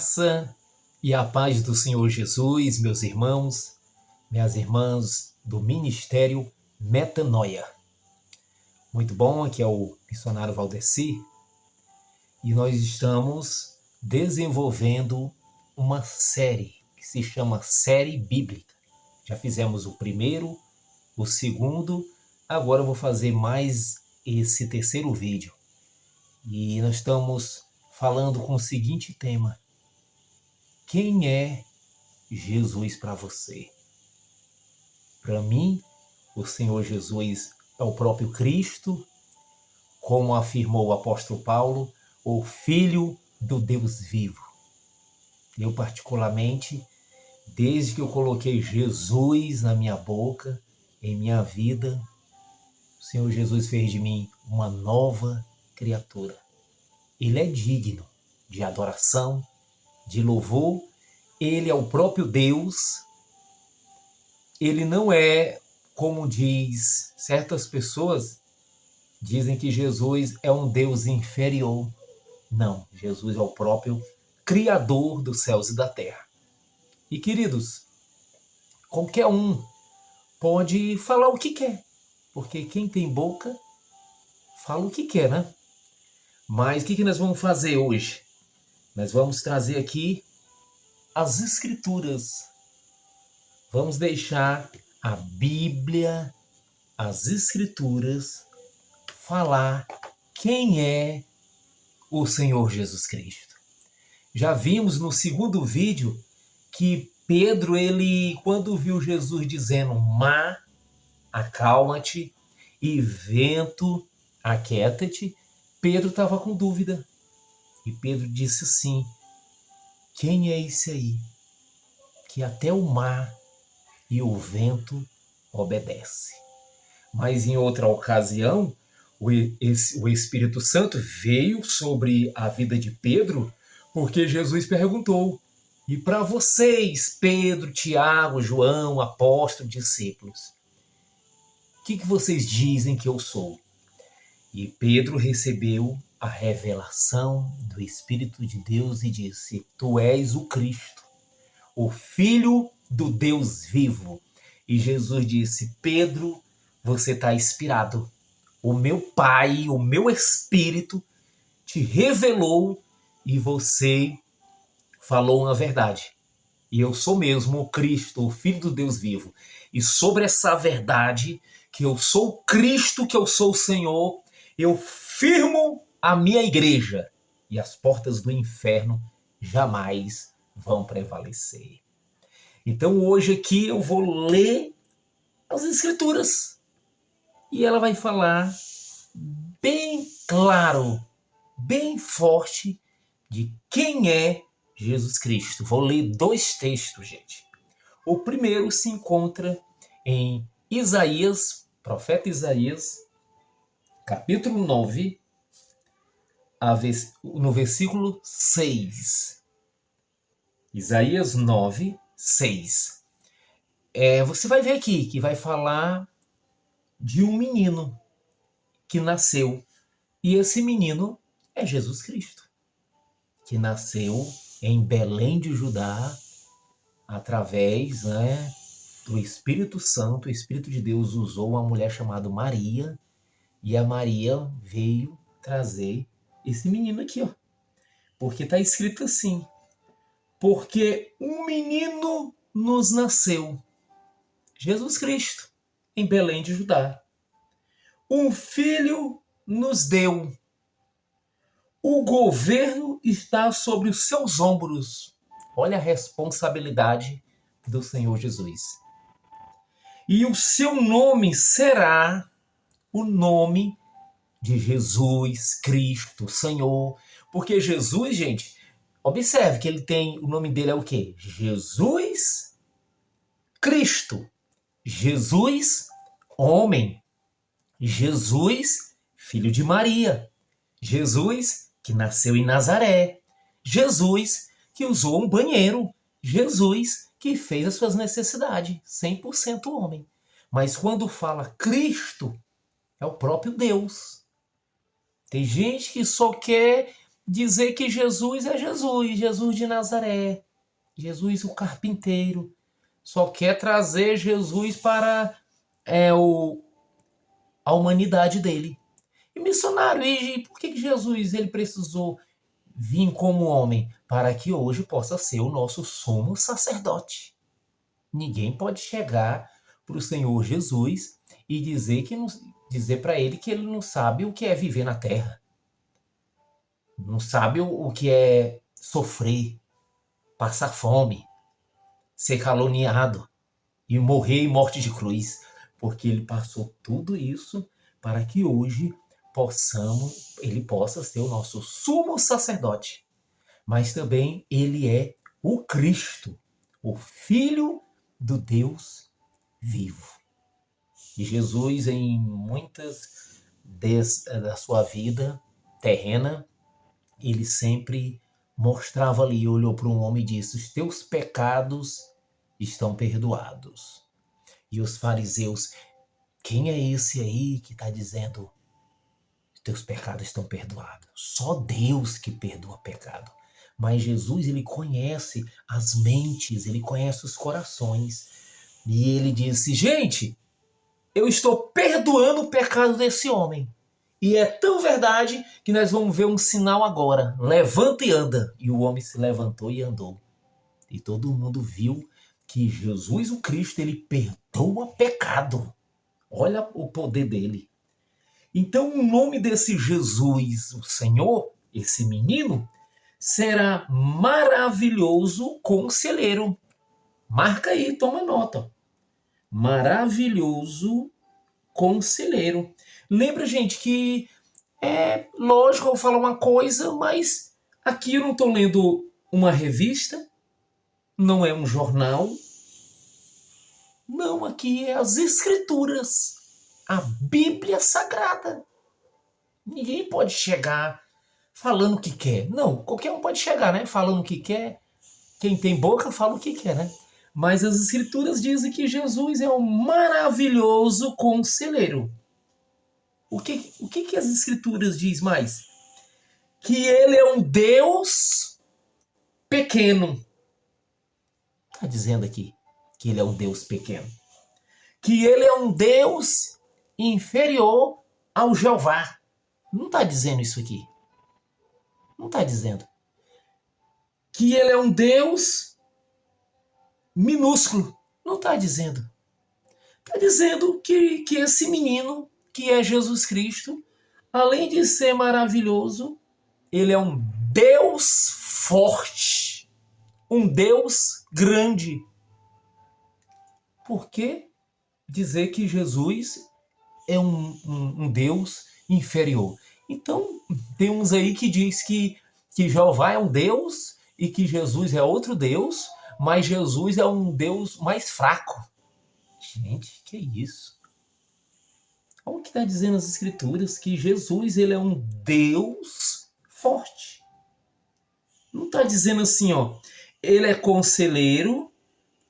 graça e a paz do Senhor Jesus, meus irmãos, minhas irmãs do Ministério Metanoia. Muito bom, aqui é o missionário Valdeci e nós estamos desenvolvendo uma série que se chama Série Bíblica. Já fizemos o primeiro, o segundo, agora eu vou fazer mais esse terceiro vídeo. E nós estamos falando com o seguinte tema: quem é Jesus para você? Para mim, o Senhor Jesus é o próprio Cristo, como afirmou o apóstolo Paulo, o Filho do Deus vivo. Eu, particularmente, desde que eu coloquei Jesus na minha boca, em minha vida, o Senhor Jesus fez de mim uma nova criatura. Ele é digno de adoração, de louvor. Ele é o próprio Deus. Ele não é, como diz certas pessoas, dizem que Jesus é um Deus inferior. Não, Jesus é o próprio Criador dos céus e da terra. E, queridos, qualquer um pode falar o que quer, porque quem tem boca fala o que quer, né? Mas o que nós vamos fazer hoje? Nós vamos trazer aqui as Escrituras. Vamos deixar a Bíblia, as Escrituras, falar quem é o Senhor Jesus Cristo. Já vimos no segundo vídeo que Pedro, quando viu Jesus dizendo mar, acalma-te, e vento, aquieta-te, Pedro estava com dúvida. E Pedro disse assim: quem é esse aí que até o mar e o vento obedece? Mas em outra ocasião, o Espírito Santo veio sobre a vida de Pedro, porque Jesus perguntou: e para vocês, Pedro, Tiago, João, apóstolos, discípulos, o que vocês dizem que eu sou? E Pedro recebeu a revelação do Espírito de Deus e disse: tu és o Cristo, o Filho do Deus vivo. E Jesus disse: Pedro, você está inspirado. O meu Pai, o meu Espírito te revelou e você falou uma verdade. E eu sou mesmo o Cristo, o Filho do Deus vivo. E sobre essa verdade, que eu sou o Cristo, que eu sou o Senhor, eu firmo a minha igreja. E as portas do inferno jamais vão prevalecer. Então hoje aqui eu vou ler as Escrituras. E ela vai falar bem claro, bem forte, de quem é Jesus Cristo. Vou ler dois textos, gente. O primeiro se encontra em Isaías, profeta Isaías, capítulo 9, no versículo 6. Isaías 9, 6. Você vai ver aqui que vai falar de um menino que nasceu. E esse menino é Jesus Cristo, que nasceu em Belém de Judá, através do Espírito Santo. O Espírito de Deus usou uma mulher chamada Maria, e a Maria veio trazer esse menino aqui, ó. Porque está escrito assim: porque um menino nos nasceu, Jesus Cristo, em Belém de Judá. Um filho nos deu. O governo está sobre os seus ombros. Olha a responsabilidade do Senhor Jesus. E o seu nome será o nome de Jesus Cristo, Senhor. Porque Jesus, gente, observe que o nome dele é o quê? Jesus Cristo. Jesus, homem. Jesus, filho de Maria. Jesus, que nasceu em Nazaré. Jesus, que usou um banheiro. Jesus, que fez as suas necessidades. 100% homem. Mas quando fala Cristo, é o próprio Deus. Tem gente que só quer dizer que Jesus é Jesus, Jesus de Nazaré, Jesus o carpinteiro. Só quer trazer Jesus para a humanidade dele. E missionário, e por que Jesus ele precisou vir como homem? Para que hoje possa ser o nosso sumo sacerdote. Ninguém pode chegar para o Senhor Jesus e dizer para ele que ele não sabe o que é viver na terra. Não sabe o que é sofrer, passar fome, ser caluniado e morrer em morte de cruz. Porque ele passou tudo isso para que hoje ele possa ser o nosso sumo sacerdote. Mas também ele é o Cristo, o Filho do Deus vivo. E Jesus, em muitas da sua vida terrena, ele sempre mostrava ali, olhou para um homem e disse: os teus pecados estão perdoados. E os fariseus: quem é esse aí que está dizendo os teus pecados estão perdoados? Só Deus que perdoa pecado. Mas Jesus, ele conhece as mentes, ele conhece os corações. E ele disse: gente, eu estou perdoando o pecado desse homem. E é tão verdade que nós vamos ver um sinal agora. Levanta e anda. E o homem se levantou e andou. E todo mundo viu que Jesus o Cristo, ele perdoa pecado. Olha o poder dele. Então o nome desse Jesus, o Senhor, esse menino, será Maravilhoso Conselheiro. Marca aí, toma nota. Maravilhoso Conselheiro. Lembra, gente, que é lógico eu falar uma coisa, mas aqui eu não estou lendo uma revista, não é um jornal. Não, aqui é as Escrituras, a Bíblia Sagrada. Ninguém pode chegar falando o que quer. Não, qualquer um pode chegar, né? Falando o que quer. Quem tem boca fala o que quer, né? Mas as Escrituras dizem que Jesus é um maravilhoso conselheiro. O que as Escrituras diz mais? Que ele é um Deus pequeno. Está dizendo aqui que ele é um Deus pequeno. Que ele é um Deus inferior ao Jeová. Não está dizendo isso aqui. Não está dizendo. Que ele é um Deus minúsculo. Não está dizendo. Está dizendo que esse menino, que é Jesus Cristo, além de ser maravilhoso, ele é um Deus forte. Um Deus grande. Por que dizer que Jesus é um Deus inferior? Então, tem uns aí que diz que Jeová é um Deus e que Jesus é outro Deus, mas Jesus é um Deus mais fraco. Gente, que isso? Olha o que está dizendo as Escrituras, que Jesus ele é um Deus forte. Não está dizendo assim, ó, ele é conselheiro,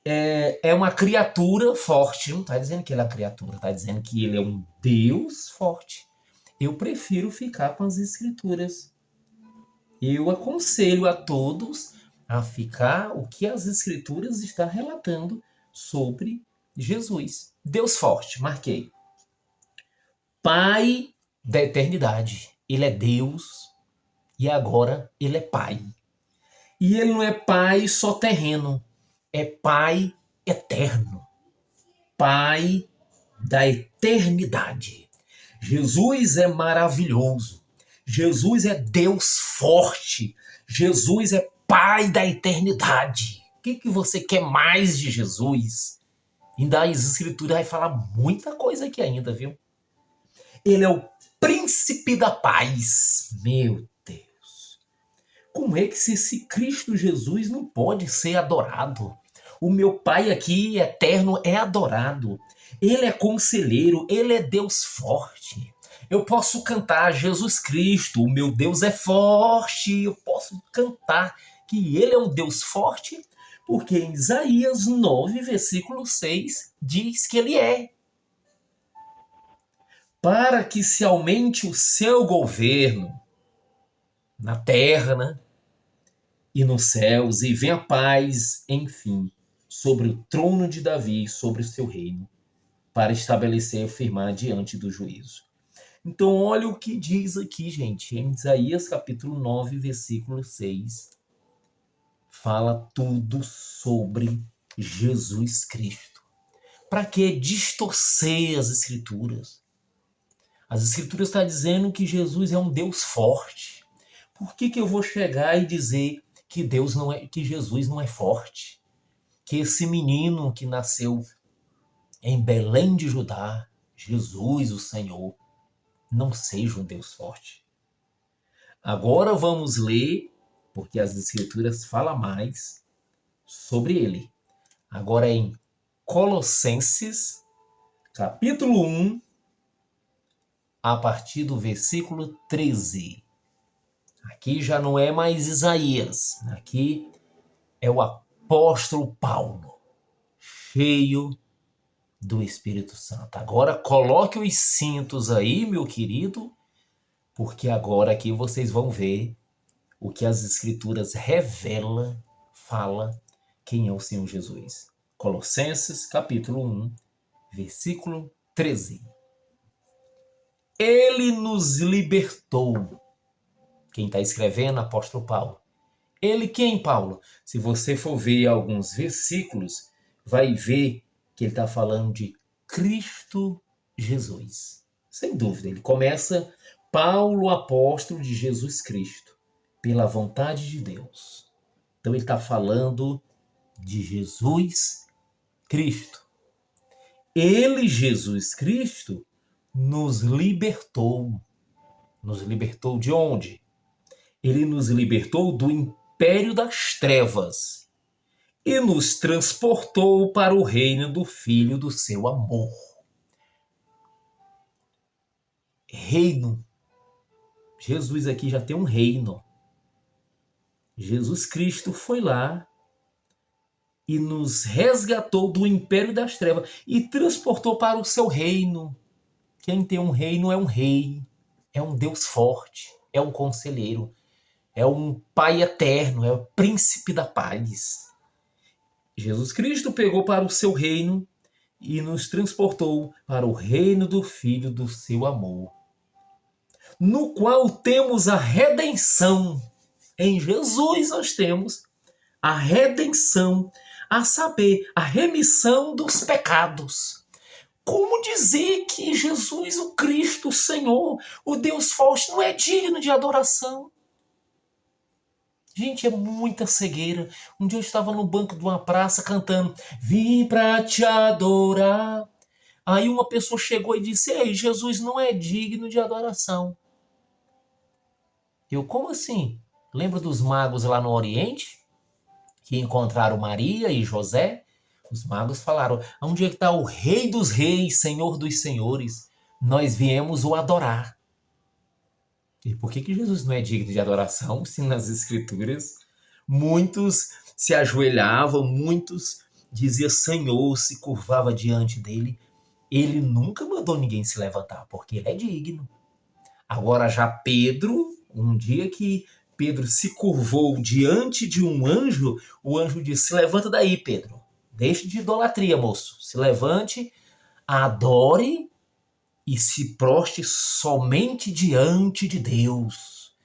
é uma criatura forte. Não está dizendo que ele é uma criatura, está dizendo que ele é um Deus forte. Eu prefiro ficar com as Escrituras. Eu aconselho a todos a ficar o que as Escrituras estão relatando sobre Jesus. Deus forte, marquei. Pai da eternidade. Ele é Deus e agora ele é Pai. E ele não é Pai só terreno, é Pai eterno. Pai da eternidade. Jesus é maravilhoso. Jesus é Deus forte. Jesus é Pai da eternidade. O que você quer mais de Jesus? Ainda as Escrituras vai falar muita coisa aqui ainda, viu? Ele é o príncipe da paz. Meu Deus. Como é que esse Cristo Jesus não pode ser adorado? O meu Pai aqui, eterno, é adorado. Ele é conselheiro, ele é Deus forte. Eu posso cantar Jesus Cristo, o meu Deus é forte. Eu posso cantar que ele é um Deus forte, porque em Isaías 9, versículo 6, diz que ele é. Para que se aumente o seu governo. na terra, né? E nos céus, e venha a paz, enfim, sobre o trono de Davi, sobre o seu reino, para estabelecer e firmar diante do juízo. Então, olha o que diz aqui, gente, em Isaías capítulo 9, versículo 6. Fala tudo sobre Jesus Cristo. Para que distorcer as Escrituras? As Escrituras estão dizendo que Jesus é um Deus forte. Por que eu vou chegar e dizer que Deus não é, que Jesus não é forte? Que esse menino que nasceu em Belém de Judá, Jesus, o Senhor, não seja um Deus forte. Agora vamos ler, porque as Escrituras falam mais sobre ele. Agora em Colossenses, capítulo 1, a partir do versículo 13. Aqui já não é mais Isaías, aqui é o apóstolo Paulo, cheio do Espírito Santo. Agora coloque os cintos aí, meu querido, porque agora aqui vocês vão ver o que as Escrituras revelam, fala quem é o Senhor Jesus. Colossenses, capítulo 1, versículo 13. Ele nos libertou. Quem está escrevendo, apóstolo Paulo. Ele quem, Paulo? Se você for ver alguns versículos, vai ver que ele está falando de Cristo Jesus. Sem dúvida, ele começa Paulo, apóstolo de Jesus Cristo, pela vontade de Deus. Então ele está falando de Jesus Cristo. Ele, Jesus Cristo, nos libertou. Nos libertou de onde? Ele nos libertou do império das trevas e nos transportou para o reino do Filho do seu amor. Reino. Jesus aqui já tem um reino. Jesus Cristo foi lá e nos resgatou do império das trevas e transportou para o seu reino. Quem tem um reino é um rei, é um Deus forte, é um conselheiro, é um Pai eterno, é o príncipe da paz. Jesus Cristo pegou para o seu reino e nos transportou para o reino do Filho do seu amor, no qual temos a redenção. Em Jesus nós temos a redenção, a saber, a remissão dos pecados. Como dizer que Jesus, o Cristo, o Senhor, o Deus forte, não é digno de adoração? Gente, é muita cegueira. Um dia eu estava no banco de uma praça cantando "Vim pra te adorar". Aí uma pessoa chegou e disse: "Ei, Jesus não é digno de adoração". Eu, como assim? Lembra dos magos lá no Oriente? Que encontraram Maria e José? Os magos falaram: "Onde é que está o Rei dos Reis, Senhor dos Senhores? Nós viemos o adorar". E por que Jesus não é digno de adoração, se nas Escrituras muitos se ajoelhavam, muitos diziam Senhor, se curvava diante dele? Ele nunca mandou ninguém se levantar, porque ele é digno. Agora já Pedro, um dia que Pedro se curvou diante de um anjo, o anjo disse: "Levanta daí, Pedro. Deixe de idolatria, moço. Se levante, adore e se proste somente diante de Deus".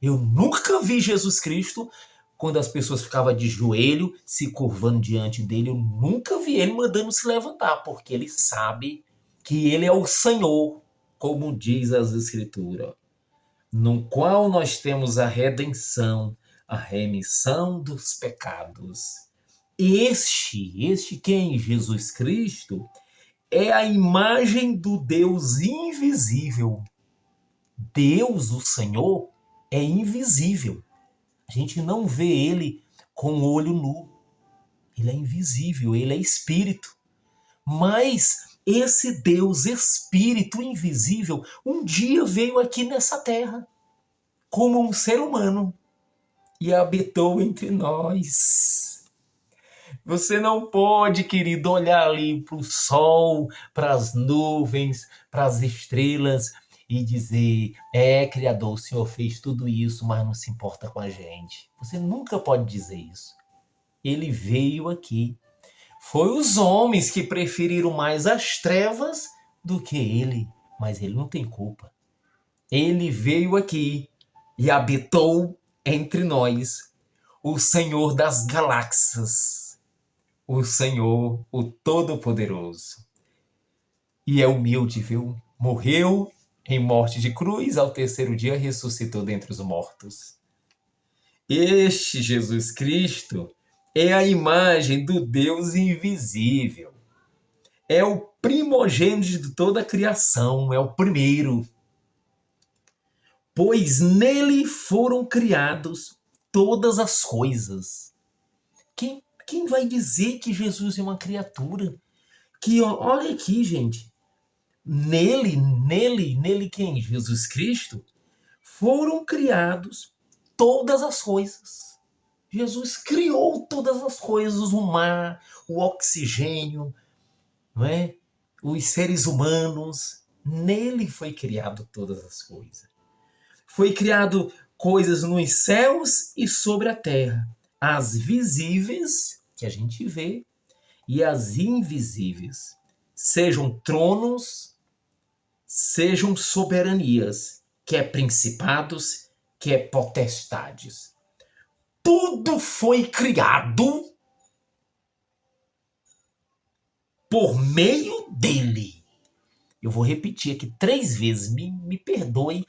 Eu nunca vi Jesus Cristo, quando as pessoas ficavam de joelho, se curvando diante dele, eu nunca vi ele mandando se levantar, porque ele sabe que ele é o Senhor, como diz as Escrituras, no qual nós temos a redenção, a remissão dos pecados. Este quem? Jesus Cristo, é a imagem do Deus invisível. Deus, o Senhor, é invisível. A gente não vê ele com o olho nu. Ele é invisível, ele é espírito. Mas esse Deus espírito invisível um dia veio aqui nessa terra como um ser humano e habitou entre nós. Você não pode, querido, olhar ali para o sol, para as nuvens, para as estrelas e dizer, Criador, o Senhor fez tudo isso, mas não se importa com a gente. Você nunca pode dizer isso. Ele veio aqui. Foi os homens que preferiram mais as trevas do que ele, mas ele não tem culpa. Ele veio aqui e habitou entre nós, o Senhor das galáxias, o Senhor, o Todo-Poderoso. E é humilde, viu? Morreu em morte de cruz, ao terceiro dia ressuscitou dentre os mortos. Este Jesus Cristo é a imagem do Deus invisível. É o primogênito de toda a criação, é o primeiro. Pois nele foram criados todas as coisas. Quem vai dizer que Jesus é uma criatura? Que olha aqui, gente. Nele quem? Jesus Cristo. Foram criados todas as coisas. Jesus criou todas as coisas, o mar, o oxigênio, não é? Os seres humanos. Nele foi criado todas as coisas. Foi criado coisas nos céus e sobre a terra, as visíveis, que a gente vê, e as invisíveis, sejam tronos, sejam soberanias, que é principados, que é potestades. Tudo foi criado por meio dele. Eu vou repetir aqui 3 vezes, me perdoe,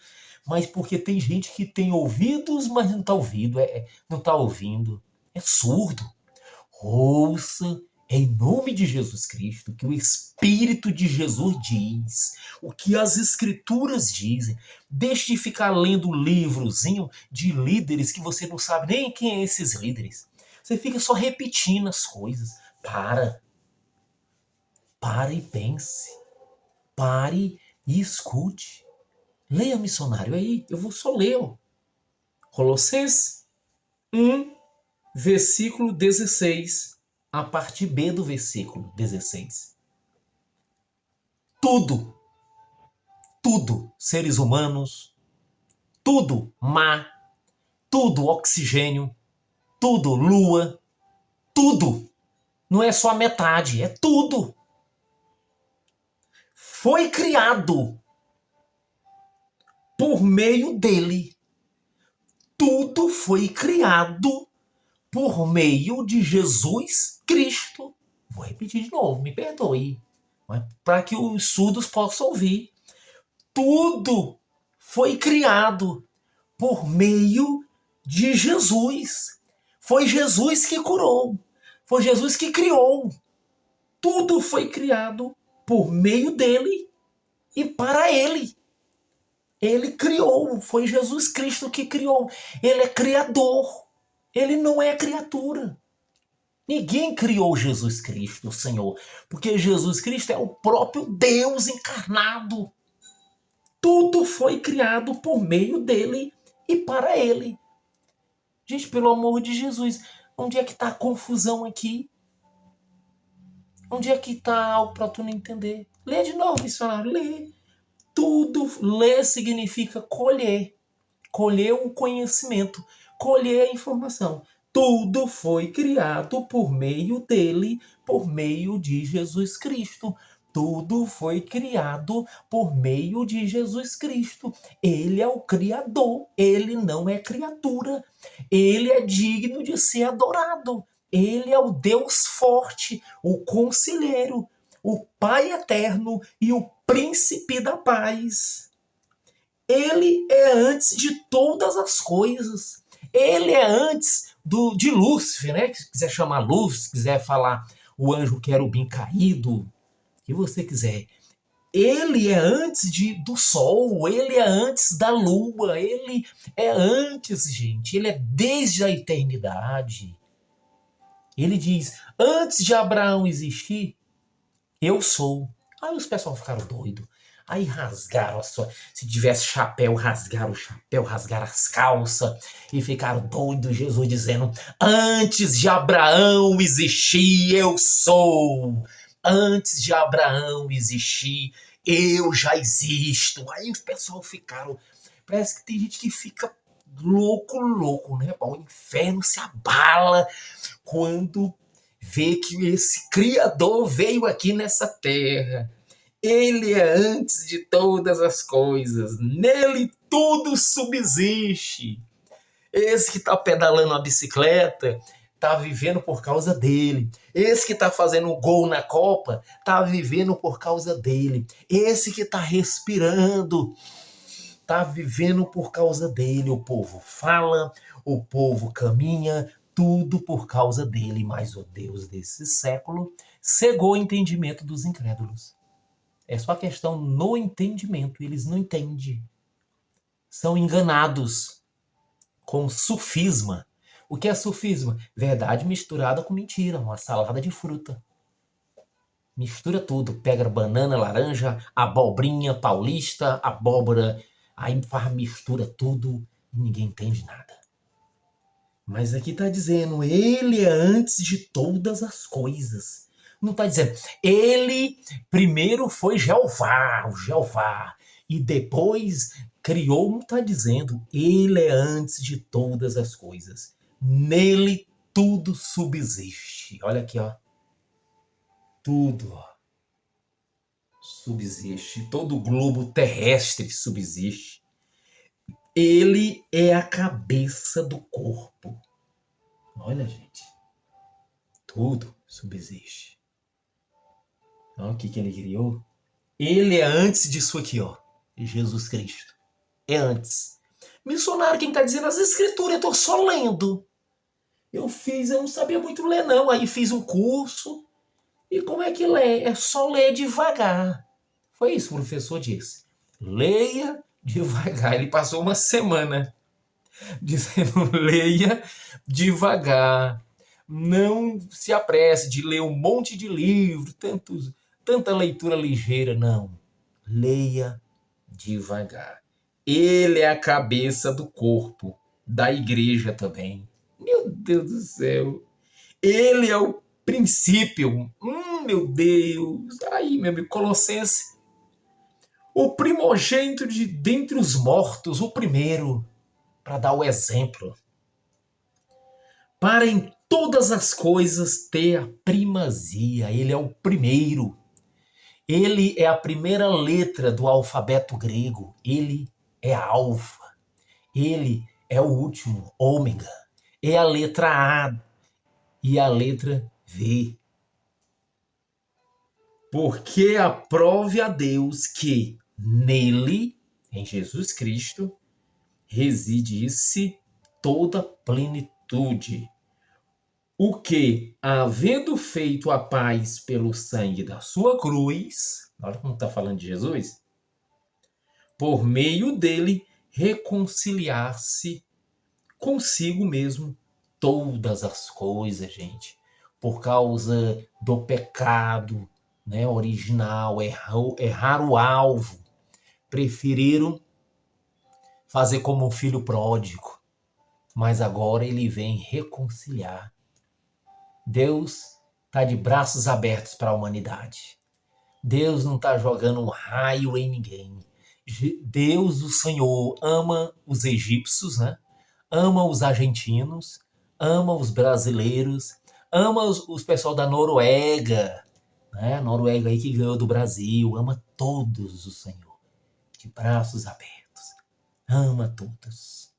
mas porque tem gente que tem ouvidos, mas não está ouvindo, não está ouvindo, é surdo. Ouça em nome de Jesus Cristo o que o Espírito de Jesus diz, o que as Escrituras dizem. Deixe de ficar lendo livrozinho de líderes que você não sabe nem quem é esses líderes. Você fica só repetindo as coisas. Para e pense. Pare e escute. Leia, missionário, aí. Eu vou só ler. Colossenses 1, versículo 16. A parte B do versículo 16. Tudo, seres humanos, tudo, mar, tudo, oxigênio, tudo, lua, tudo. Não é só a metade, é tudo. Foi criado por meio dele. Tudo foi criado por meio de Jesus Cristo. Vou repetir de novo, me perdoe, mas para que os surdos possam ouvir. Tudo foi criado por meio de Jesus. Foi Jesus que curou. Foi Jesus que criou. Tudo foi criado por meio dele e para ele. Ele criou, foi Jesus Cristo que criou. Ele é criador, ele não é criatura. Ninguém criou Jesus Cristo, Senhor, porque Jesus Cristo é o próprio Deus encarnado. Tudo foi criado por meio dele e para ele. Gente, pelo amor de Jesus, onde é que está a confusão aqui? Onde é que está algo para tu não entender? Lê de novo, missionário, lê. Tudo, ler significa colher. Colher o conhecimento, colher a informação. Tudo foi criado por meio dele, por meio de Jesus Cristo. Tudo foi criado por meio de Jesus Cristo. Ele é o Criador, ele não é criatura. Ele é digno de ser adorado. Ele é o Deus forte, o conselheiro, o Pai eterno e o Príncipe da paz. Ele é antes de todas as coisas. Ele é antes de Lúcifer, né? Se quiser chamar Lúcifer, se quiser falar o anjo querubim caído, o que você quiser. Ele é antes do sol, ele é antes da lua, ele é antes, gente. Ele é desde a eternidade. Ele diz, antes de Abraão existir, eu sou. Aí os pessoal ficaram doidos. Aí rasgaram a sua... Se tivesse chapéu, rasgaram o chapéu, rasgaram as calças e ficaram doidos. Jesus dizendo, antes de Abraão existir, eu sou. Antes de Abraão existir, eu já existo. Aí os pessoal ficaram, parece que tem gente que fica louco, né? O inferno se abala quando vê que esse Criador veio aqui nessa terra. Ele é antes de todas as coisas. Nele tudo subsiste. Esse que está pedalando a bicicleta está vivendo por causa dele. Esse que está fazendo gol na Copa está vivendo por causa dele. Esse que está respirando está vivendo por causa dele. O povo fala, o povo caminha, tudo por causa dele. Mas o Deus desse século cegou o entendimento dos incrédulos. É só questão no entendimento. Eles não entendem. São enganados com sufisma. O que é sufisma? Verdade misturada com mentira, uma salada de fruta. Mistura tudo, pega banana, laranja, abobrinha paulista, abóbora, aí mistura tudo e ninguém entende nada. Mas aqui está dizendo, ele é antes de todas as coisas. Não está dizendo, ele primeiro foi Jeová, o Jeová, e depois criou, não está dizendo, ele é antes de todas as coisas. Nele tudo subsiste. Olha aqui, ó. Tudo, ó, subsiste. Todo o globo terrestre subsiste. Ele é a cabeça do corpo. Olha, gente. Tudo subsiste. Olha o que ele criou. Ele é antes disso aqui, ó. Jesus Cristo. É antes. Missionário, quem está dizendo as escrituras, eu estou só lendo. Eu não sabia muito ler, não. Aí fiz um curso. E como é que lê? É só ler devagar. Foi isso que o professor disse. Leia devagar. Ele passou uma semana dizendo, leia devagar. Não se apresse de ler um monte de livro, tanta leitura ligeira, não. Leia devagar. Ele é a cabeça do corpo, da igreja também. Meu Deus do céu. Ele é o princípio. Meu Deus. Aí, meu amigo, Colossenses. O primogênito de dentre os mortos, o primeiro, para dar o exemplo. Para em todas as coisas ter a primazia. Ele é o primeiro. Ele é a primeira letra do alfabeto grego. Ele é a alfa. Ele é o último, ômega. É a letra A e a letra V. Porque aprove a Deus que nele, em Jesus Cristo, residisse toda plenitude. O que, havendo feito a paz pelo sangue da sua cruz, olha como está falando de Jesus, por meio dele reconciliar-se consigo mesmo todas as coisas, gente. Por causa do pecado, né, original, errar o alvo. Preferiram fazer como um filho pródigo. Mas agora ele vem reconciliar. Deus está de braços abertos para a humanidade. Deus não está jogando um raio em ninguém. Deus, o Senhor, ama os egípcios, né? Ama os argentinos, ama os brasileiros, ama os pessoal da Noruega, né? Noruega aí que ganhou do Brasil, ama todos o Senhor, de braços abertos, ama todos.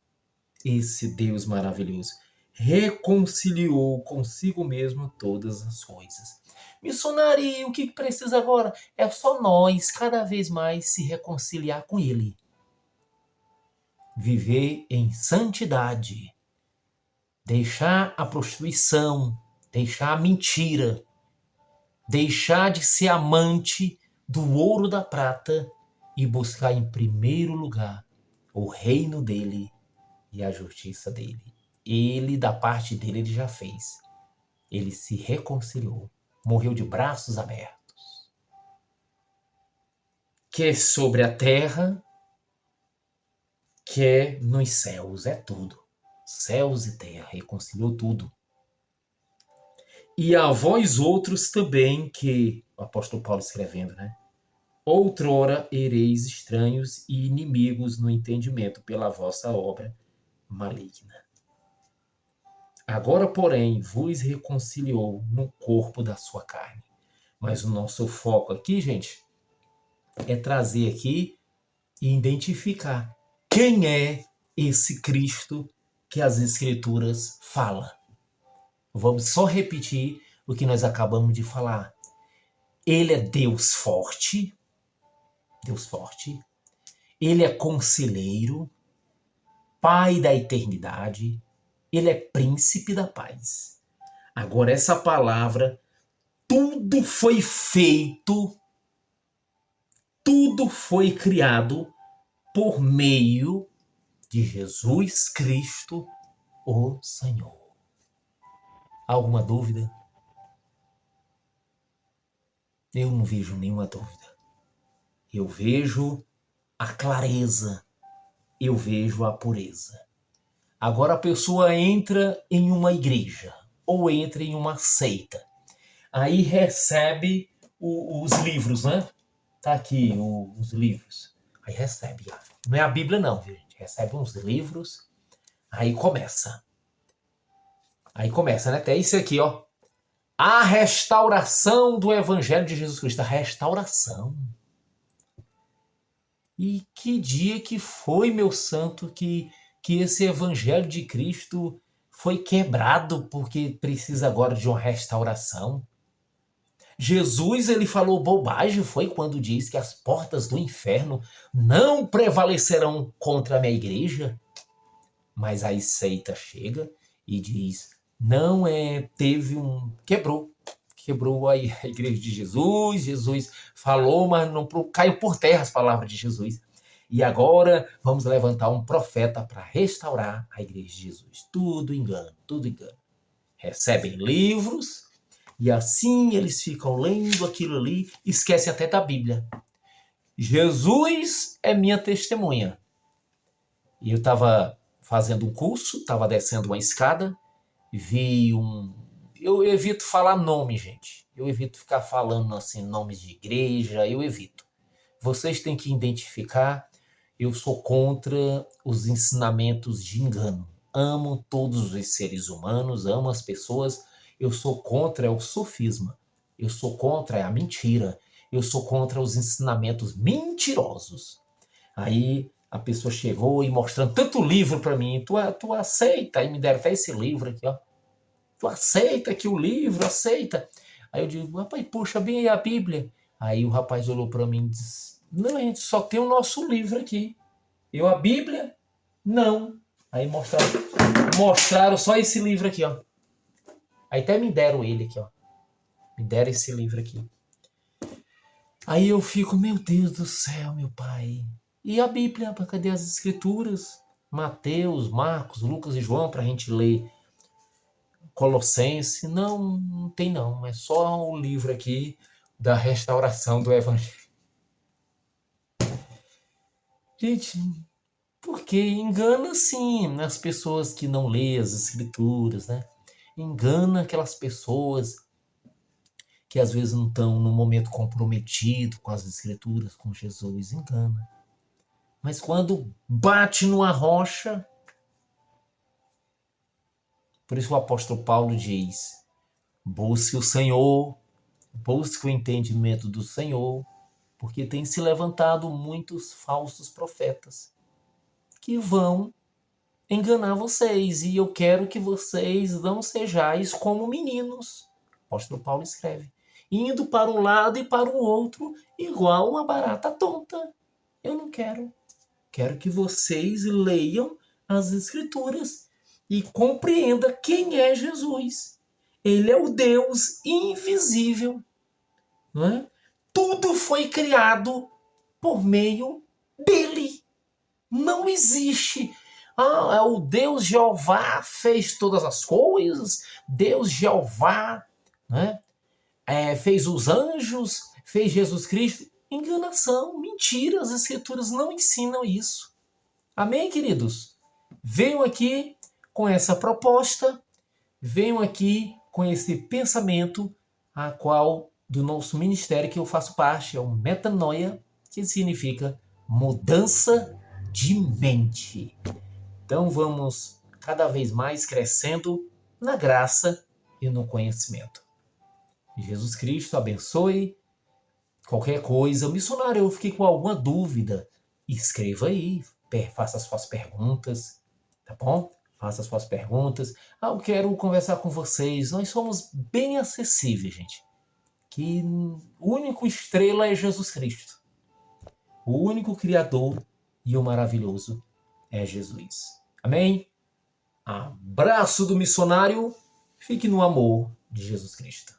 Esse Deus maravilhoso reconciliou consigo mesmo todas as coisas. Missionário, o que precisa agora? É só nós, cada vez mais, se reconciliar com Ele. Viver em santidade. Deixar a prostituição, deixar a mentira, deixar de ser amante do ouro da prata e buscar em primeiro lugar o reino dele e a justiça dele. Ele, da parte dele, ele já fez. Ele se reconciliou, morreu de braços abertos. Quer sobre a terra, quer nos céus, é tudo. Céus e terra, reconciliou tudo. E a vós outros também, que o apóstolo Paulo escrevendo, né? outrora ereis estranhos e inimigos no entendimento pela vossa obra maligna. Agora, porém, vos reconciliou no corpo da sua carne. Mas o nosso foco aqui, gente, é trazer aqui e identificar quem é esse Cristo que as Escrituras falam. Vamos só repetir o que nós acabamos de falar. Ele é Deus forte. Ele é conselheiro, Pai da eternidade. Ele é príncipe da paz. Agora, essa palavra, tudo foi feito, tudo foi criado por meio de Jesus Cristo, o Senhor. Alguma dúvida? Eu não vejo nenhuma dúvida. Eu vejo a clareza, eu vejo a pureza. Agora a pessoa entra em uma igreja ou entra em uma seita. Aí recebe os livros, né? Tá aqui os livros. Aí recebe. Não é a Bíblia não, viu, gente? Recebe uns livros. Aí começa, né? Até isso aqui, ó. A restauração do Evangelho de Jesus Cristo. A restauração. E que dia que foi, meu santo, que esse Evangelho de Cristo foi quebrado porque precisa agora de uma restauração. Jesus, ele falou bobagem, foi quando diz que as portas do inferno não prevalecerão contra a minha igreja. Mas a seita chega e diz, quebrou a igreja de Jesus, Jesus falou, mas não caiu por terra as palavras de Jesus. E agora vamos levantar um profeta para restaurar a igreja de Jesus. Tudo engano, tudo engano. Recebem livros e assim eles ficam lendo aquilo ali, esquecem até da Bíblia. Jesus é minha testemunha. E eu estava fazendo um curso, estava descendo uma escada, vi Eu evito falar nome, gente. Eu evito ficar falando assim, nomes de igreja, eu evito. Vocês têm que identificar, eu sou contra os ensinamentos de engano. Amo todos os seres humanos, amo as pessoas. Eu sou contra o sofisma. Eu sou contra a mentira. Eu sou contra os ensinamentos mentirosos. Aí a pessoa chegou e mostrando tanto livro para mim. Tu aceita? Aí me deram até esse livro aqui, ó. Tu aceita que o livro, aceita. Aí eu digo, rapaz, puxa bem aí a Bíblia. Aí o rapaz olhou para mim e disse, não, gente, só tem o nosso livro aqui. Eu, a Bíblia? Não. Aí mostraram só esse livro aqui, ó. Aí até me deram ele aqui, ó. Me deram esse livro aqui. Aí eu fico, meu Deus do céu, meu pai. E a Bíblia? Cadê as Escrituras? Mateus, Marcos, Lucas e João para a gente ler. Colossenses, não tem não. É só o livro aqui da restauração do Evangelho. Gente, porque engana sim as pessoas que não lêem as Escrituras, né? Engana aquelas pessoas que às vezes não estão no momento comprometido com as Escrituras, com Jesus, engana. Mas quando bate numa rocha, por isso o apóstolo Paulo diz, busque o Senhor, busque o entendimento do Senhor, porque tem se levantado muitos falsos profetas que vão enganar vocês, e eu quero que vocês não sejais como meninos. O apóstolo Paulo escreve, indo para um lado e para o outro, igual uma barata tonta. Eu não quero. Quero que vocês leiam as Escrituras e compreendam quem é Jesus. Ele é o Deus invisível. Não é? Tudo foi criado por meio dele. Não existe. O Deus Jeová fez todas as coisas. Deus Jeová, né? Fez os anjos, fez Jesus Cristo. Enganação, mentira. As Escrituras não ensinam isso. Amém, queridos? Venham aqui com essa proposta. Venham aqui com esse pensamento a qual do nosso ministério que eu faço parte, é o Metanoia, que significa mudança de mente. Então vamos cada vez mais crescendo na graça e no conhecimento. Jesus Cristo abençoe. Qualquer coisa, missionário, eu fiquei com alguma dúvida, escreva aí, faça as suas perguntas, tá bom? Faça as suas perguntas. Eu quero conversar com vocês. Nós somos bem acessíveis, gente. Que o único estrela é Jesus Cristo. O único Criador e o maravilhoso é Jesus. Amém? Abraço do missionário. Fique no amor de Jesus Cristo.